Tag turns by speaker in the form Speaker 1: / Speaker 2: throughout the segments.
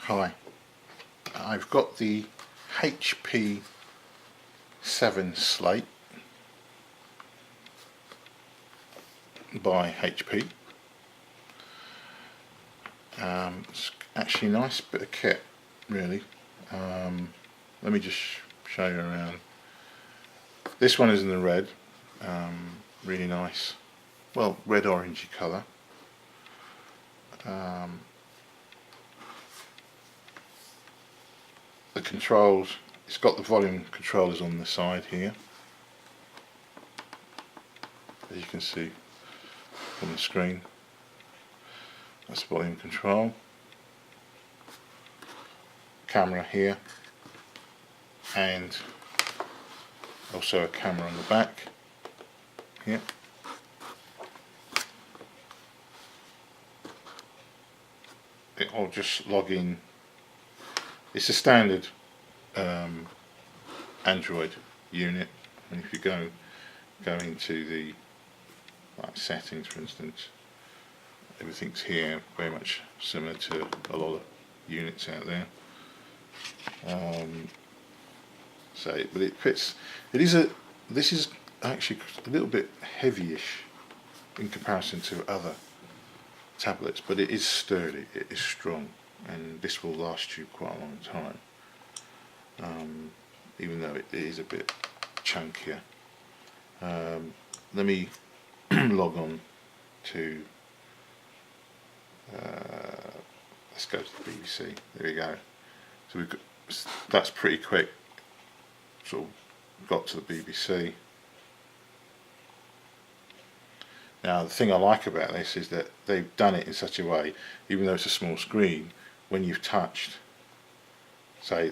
Speaker 1: Hi, I've got the HP 7 slate by HP. It's actually a nice bit of kit, really. Let me just show you around. This one is in the red, really nice, well, red orangey colour. The controls, it's got the volume controllers on the side here, as you can see from the screen. That's volume control. Camera here, and also a camera on the back here. I'll just log in. It's a standard Android unit, and if you go into the settings, for instance, everything's here, very much similar to a lot of units out there. But it fits. This is actually a little bit heavyish in comparison to other tablets, but it is sturdy, it is strong, and this will last you quite a long time, even though it is a bit chunkier. Let me log on to let's go to the BBC. There we go. So that's pretty quick. Sort of got to the BBC. Now the thing I like about this is that they've done it in such a way, even though it's a small screen, when you've touched, say,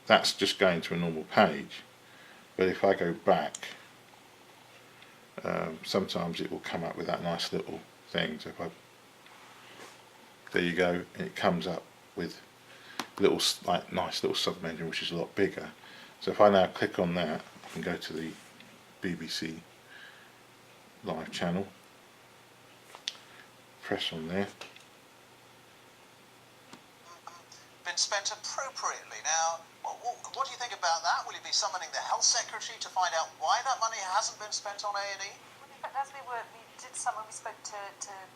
Speaker 1: that's just going to a normal page, but if I go back, sometimes it will come up with that nice little thing. So there you go, and it comes up with little nice little sub-menu, which is a lot bigger. So if I now click on that, I can go to the BBC live channel, press on there.
Speaker 2: Been spent appropriately. Now, what do you think about that? Will you be summoning the health secretary to find out why that money hasn't been spent on A&E?
Speaker 3: Well, in fact, as we did some when we spoke to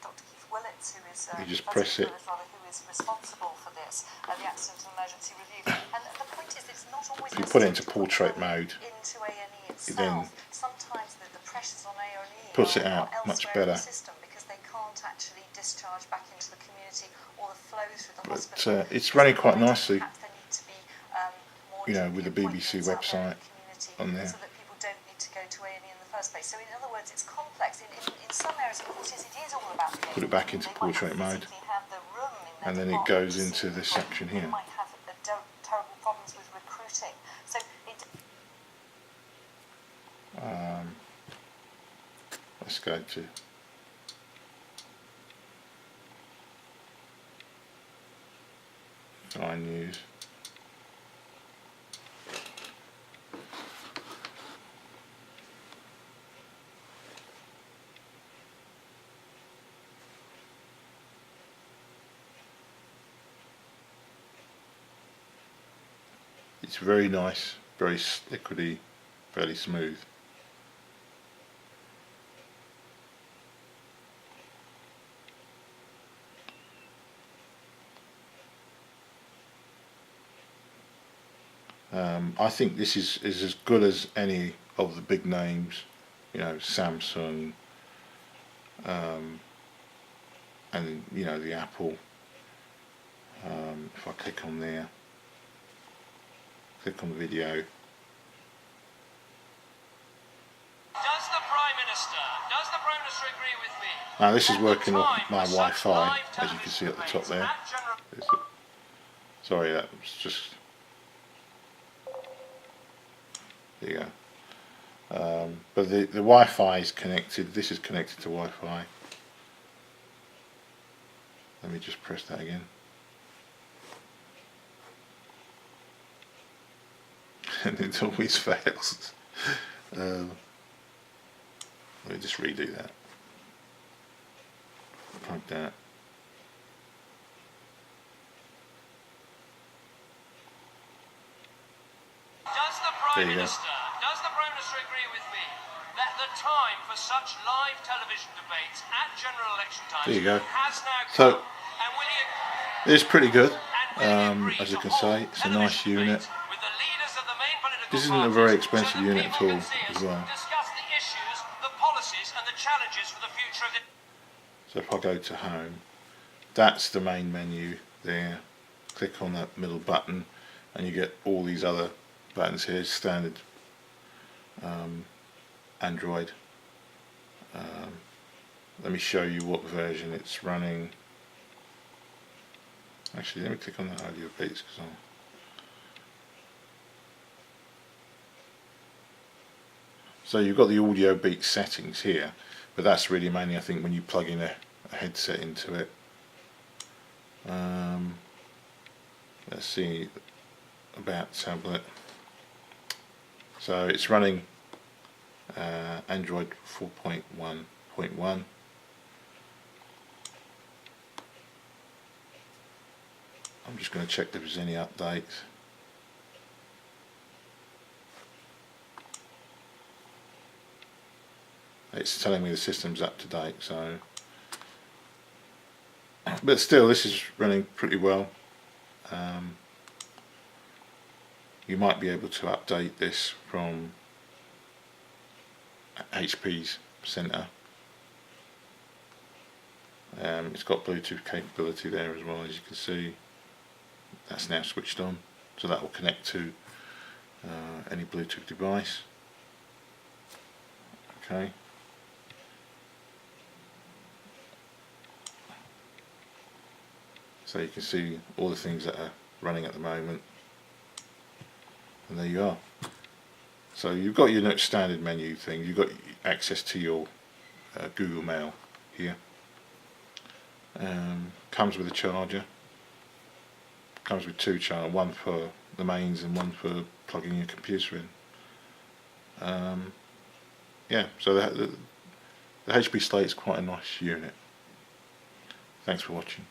Speaker 3: Dr. Keith Willits, who is
Speaker 1: you just press it.
Speaker 3: Who is responsible for this, the accident and emergency review. And the point is, it's not always.
Speaker 1: If you put it into portrait mode,
Speaker 3: into A&E itself,
Speaker 1: it then
Speaker 3: sometimes the pressures on A&E
Speaker 1: puts it out much better.
Speaker 3: In the system, because they can't actually discharge back into the community or the flow through the hospital.
Speaker 1: But it's running quite nicely, with the BBC website on there.
Speaker 3: So that people don't need to go to A&E in the first place. So in other words, it's complex. In some areas, of course, it is all about the
Speaker 1: Put it back into portrait mode, and then it goes into this section here.
Speaker 3: Might have terrible problems with recruiting. So
Speaker 1: let's go to find news. It's very nice, very liquidy, fairly smooth. I think this is as good as any of the big names, Samsung, and the Apple. If I click on there, click on the video.
Speaker 4: Does the Prime Minister agree with me?
Speaker 1: Now this is working off my Wi-Fi, as you can see at the top there. Sorry, that was just... There you go. But the Wi-Fi is connected. This is connected to Wi-Fi. Let me just press that again. And it always fails. Let me just redo that. unplug that.
Speaker 4: Does the Prime Minister agree with me that the time for such live television debates at general election times
Speaker 1: There you go.
Speaker 4: has now
Speaker 1: So
Speaker 4: come? And will he
Speaker 1: it's pretty good.
Speaker 4: agree
Speaker 1: As you
Speaker 4: to
Speaker 1: can
Speaker 4: hold
Speaker 1: see, it's a nice
Speaker 4: television
Speaker 1: unit.
Speaker 4: debates with the leaders of the main political
Speaker 1: This isn't a
Speaker 4: parties
Speaker 1: very
Speaker 4: so
Speaker 1: expensive
Speaker 4: that
Speaker 1: unit at
Speaker 4: people
Speaker 1: all
Speaker 4: can see us
Speaker 1: as well.
Speaker 4: discuss the issues, the policies and the challenges for the future of the...
Speaker 1: So if I go to home, that's the main menu there. Click on that middle button and you get all these other buttons here. Standard Android. Let me show you what version it's running. Actually, let me click on that audio beats because so you've got the audio beat settings here, but that's really mainly I think when you plug in a headset into it. Let's see about tablet. So it's running Android 4.1.1. I'm just going to check if there's any updates. It's telling me the system's up to date, so but still this is running pretty well. You might be able to update this from HP's center. It's got Bluetooth capability there as well, as you can see. That's now switched on, so that will connect to any Bluetooth device. Okay. So you can see all the things that are running at the moment, and there you are. So you've got your standard menu thing. You've got access to your Google Mail here. Comes with a charger. Comes with two chargers, one for the mains and one for plugging your computer in. Yeah, so the HP Slate is quite a nice unit. Thanks for watching.